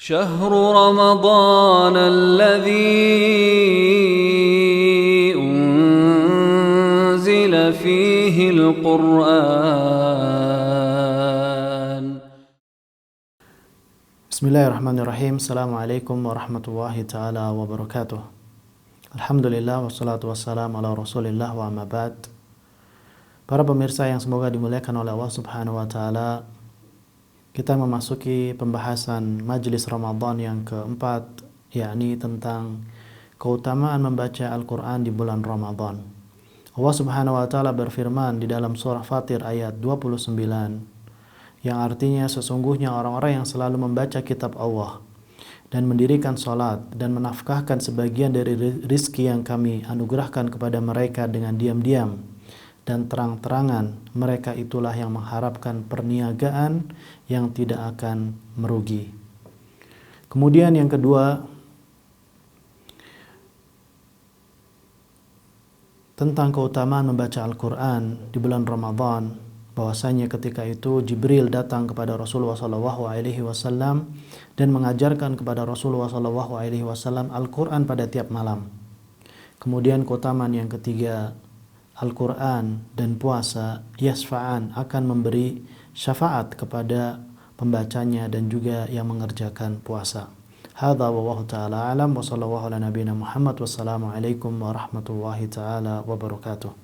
شهر رمضان الذي أنزل فيه القرآن. Bismillahirrahmanirrahim. Assalamualaikum warahmatullahi ta'ala wabarakatuh. Alhamdulillah wassalatu wassalamu ala rasulillah wa amma ba'd. Para pemirsa yang semoga dimuliakan oleh Allah subhanahu wa ta'ala, kita memasuki pembahasan Majlis Ramadan yang keempat, yakni tentang keutamaan membaca Al-Quran di bulan Ramadan. Allah subhanahu wa ta'ala berfirman di dalam surah Fatir ayat 29, yang artinya sesungguhnya orang-orang yang selalu membaca kitab Allah dan mendirikan salat dan menafkahkan sebagian dari rizki yang kami anugerahkan kepada mereka dengan diam-diam dan terang-terangan, mereka itulah yang mengharapkan perniagaan yang tidak akan merugi. Kemudian yang kedua, tentang keutamaan membaca Al-Quran di bulan Ramadan, bahwasanya ketika itu Jibril datang kepada Rasulullah SAW dan mengajarkan kepada Rasulullah SAW Al-Quran pada tiap malam. Kemudian keutamaan yang ketiga, Al-Quran dan puasa yasfa'an, akan memberi syafaat kepada pembacanya dan juga yang mengerjakan puasa. Hadza wallahu ta'ala alam wa sallallahu ala nabiyina Muhammad wassalamu alaikum warahmatullahi ta'ala wabarakatuh.